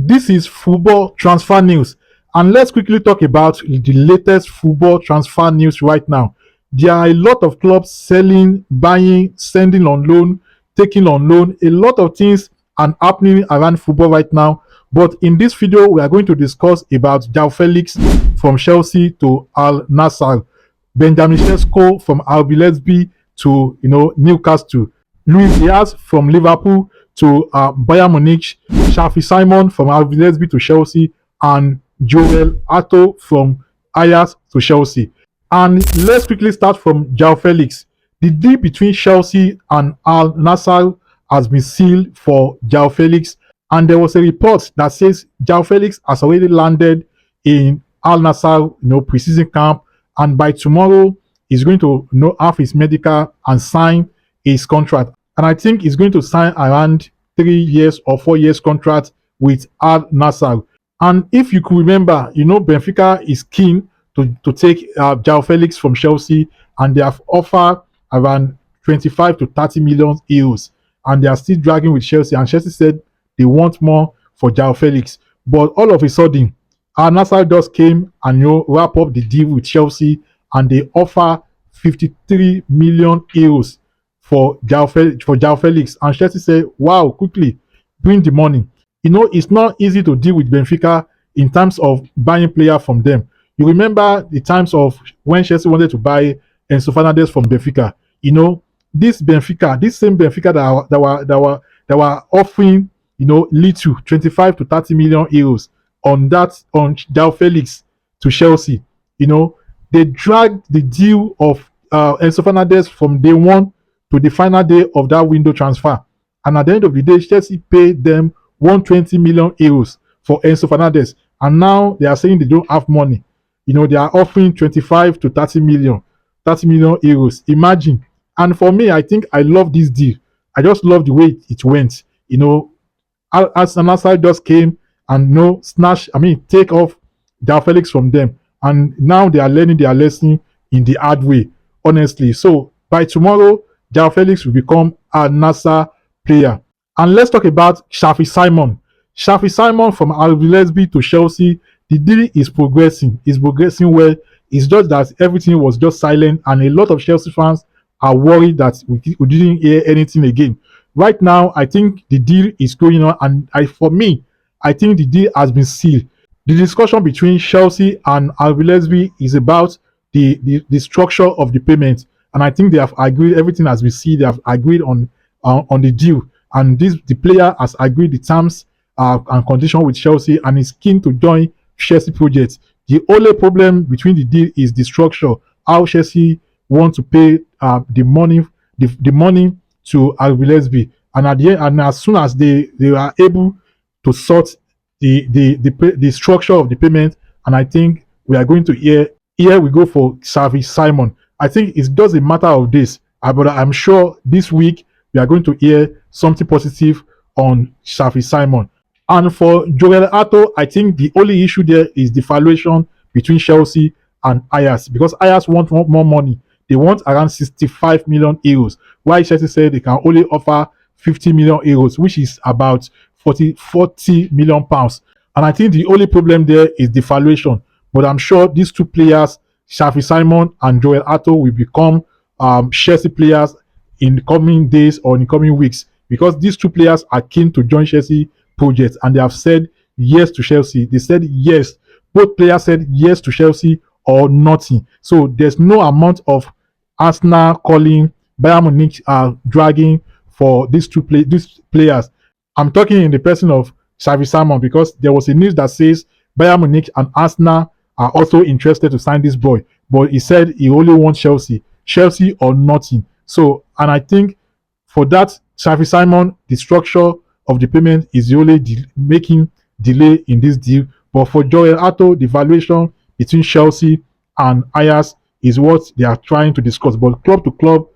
This is football transfer news, and let's quickly talk about the latest football transfer news right now. There are a lot of clubs selling, buying, sending on loan, taking on loan. A lot of things are happening around football right now. But in this video, we are going to discuss about João Félix from Chelsea to Al Nassr, Benjamin Šeško from RB Leipzig to Newcastle, Luis Diaz from Liverpool to Bayern Munich, Xavi Simons from RB Leipzig to Chelsea, and Jorrel Hato from Ajax to Chelsea. And let's quickly start from João Félix. The deal between Chelsea and Al Nassr has been sealed for João Félix, and there was a report that says João Félix has already landed in Al Nassr, preseason camp, and by tomorrow he's going to have his medical and sign his contract. And I think he's going to sign around 3 years or 4 years contract with Al Nassr. And if you could remember, Benfica is keen to take João Félix from Chelsea, and they have offered around 25 to 30 million euros, and they are still dragging with Chelsea. And Chelsea said they want more for João Félix, but all of a sudden, Al Nassr just came and wrap up the deal with Chelsea, and they offer 53 million euros for João Félix. And Chelsea said, "Wow, quickly bring the money." It's not easy to deal with Benfica in terms of buying player from them. You remember the times of when Chelsea wanted to buy Enzo Fernandez from Benfica. This same Benfica that were offering, little 25 to 30 million euros on João Félix to Chelsea. They dragged the deal of Enzo Fernandez from day one to the final day of that window transfer. And at the end of the day, Chelsea paid them 120 million euros for Enzo Fernandez. And now they are saying they don't have money. They are offering 25 to 30 million euros. Imagine. And for me, I think I love this deal. I just love the way it went. As Nassr just came and take off João Félix from them. And now they are learning their lesson in the hard way, honestly. So by tomorrow, João Félix will become a Nassr player. And let's talk about Xavi Simons. Xavi Simons from RB Leipzig to Chelsea. The deal is progressing. It's progressing well. It's just that everything was just silent, and a lot of Chelsea fans are worried that we didn't hear anything again. Right now, I think the deal is going on, and for me, I think the deal has been sealed. The discussion between Chelsea and RB Leipzig is about the structure of the payment, and I think they have agreed. Everything has been sealed. They have agreed on the deal, and the player has agreed the terms and conditions with Chelsea, and is keen to join Chelsea project. The only problem between the deal is the structure, how Chelsea want to pay the money to RB Leipzig, and at the end, and as soon as they are able to sort the structure of the payment, and I think we are going to here we go for Xavi Simons. I think it's just a matter of this, but I'm sure this week we are going to hear something positive on Xavi Simons. And for Jorrel Hato, I think the only issue there is the valuation between Chelsea and Ajax, because Ajax want more money. They want around 65 million euros, while Chelsea said they can only offer 50 million euros, which is about 40 million pounds. And I think the only problem there is the valuation. But I'm sure these two players, Xavi Simons and Jorrel Hato, will become Chelsea players in the coming days or in the coming weeks, because these two players are keen to join Chelsea project, and they have said yes to Chelsea. They said yes. Both players said yes to Chelsea or nothing. So there's no amount of Arsenal calling, Bayern Munich dragging for these players. I'm talking in the person of Xavi Simons, because there was a news that says Bayern Munich and Arsenal are also interested to sign this boy, but he said he only wants Chelsea or nothing. So, and I think for that, Xavi Simons, the structure of the payment is the only making delay in this deal. But for Jorrel Hato, the valuation between Chelsea and Ajax is what they are trying to discuss. But club to club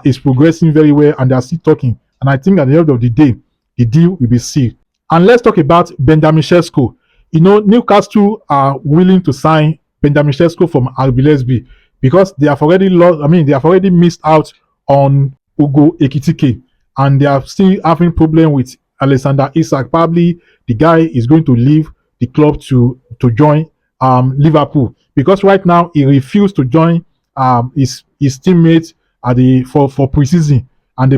is progressing very well, and they are still talking. And I think at the end of the day, the deal will be sealed. And let's talk about Benjamin Šeško. Newcastle are willing to sign Benjamin Šeško from RB Leipzig, because they have already they have already missed out on Ugo Ekitike, and they are still having problem with Alexander Isak. Probably the guy is going to leave the club to join Liverpool, because right now he refused to join his teammates at the for preseason, and they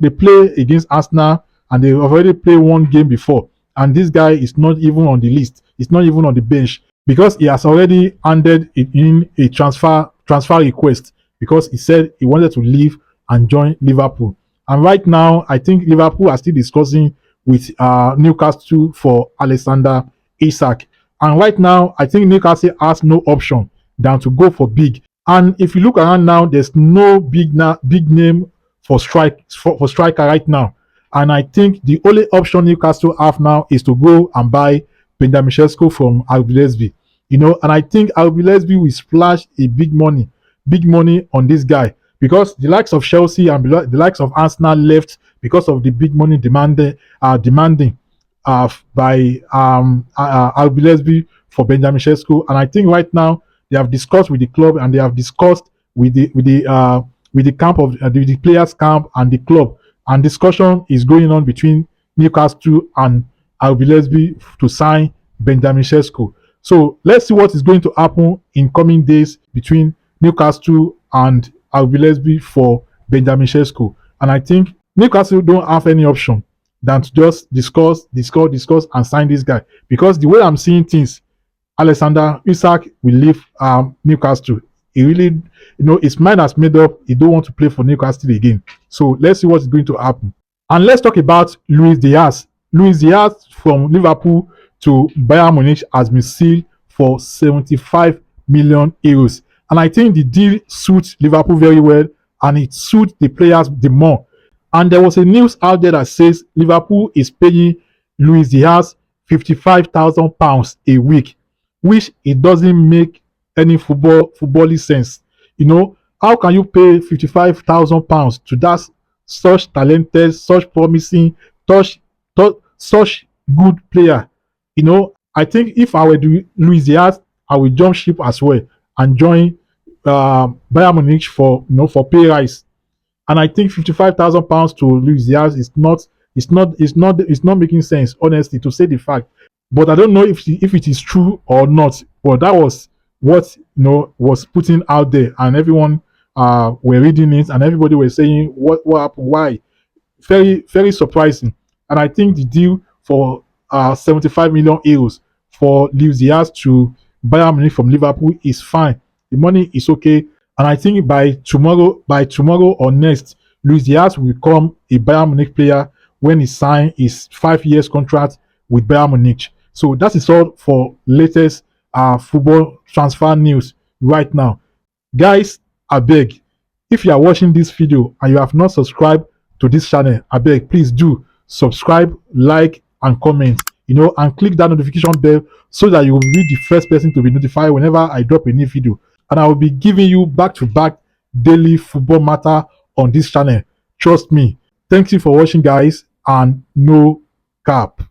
play against Arsenal, and they already played one game before, and this guy is not even on the list. He's not even on the bench because he has already handed in a transfer request, because he said he wanted to leave and join Liverpool. And right now, I think Liverpool are still discussing with Newcastle for Alexander Isak. And right now, I think Newcastle has no option than to go for big. And if you look around now, there's no big name for striker right now. And I think the only option Newcastle have now is to go and buy Benjamin Šeško from RB Leipzig. And I think RB Leipzig will splash a big money on this guy, because the likes of Chelsea and the likes of Arsenal left because of the big money demanding by RB Leipzig for Benjamin Šeško. And I think right now they have discussed with the club, and they have discussed with the camp of the players camp and the club, and discussion is going on between Newcastle and RB Leipzig to sign Benjamin Šeško. So let's see what is going to happen in coming days between Newcastle and RB Leipzig for Benjamin Šeško. And I think Newcastle don't have any option than to just discuss and sign this guy, because the way I'm seeing things, Alexander Isak will leave Newcastle. He really, his mind has made up. He don't want to play for Newcastle again. So let's see what's going to happen. And let's talk about Luis Diaz. Luis Diaz from Liverpool to Bayern Munich has been sealed for 75 million euros. And I think the deal suits Liverpool very well, and it suits the players the more. And there was a news out there that says Liverpool is paying Luis Diaz £55,000 a week, which it doesn't make any footballing sense. How can you pay £55,000 to that such talented, such promising, such good player? I think if I were Luis Diaz, I will jump ship as well and join Bayern Munich for pay rise. And I think £55,000 to Luis Diaz is not making sense, honestly, to say the fact. But I don't know if it is true or not. But that was what was putting out there, and everyone were reading it, and everybody was saying what happened, why. Very, very surprising. And I think the deal for 75 million euros for Luis Diaz to Bayern Munich from Liverpool is fine. The money is okay. And I think by tomorrow or next, Luis Diaz will become a Bayern Munich player when he signs his 5 years contract with Bayern Munich. So that is all for latest football transfer news right now. Guys, I beg, if you are watching this video and you have not subscribed to this channel, I beg, please do subscribe, like, and comment, and click that notification bell so that you will be the first person to be notified whenever I drop a new video. And I will be giving you back-to-back daily football matter on this channel. Trust me. Thank you for watching, guys, and no cap.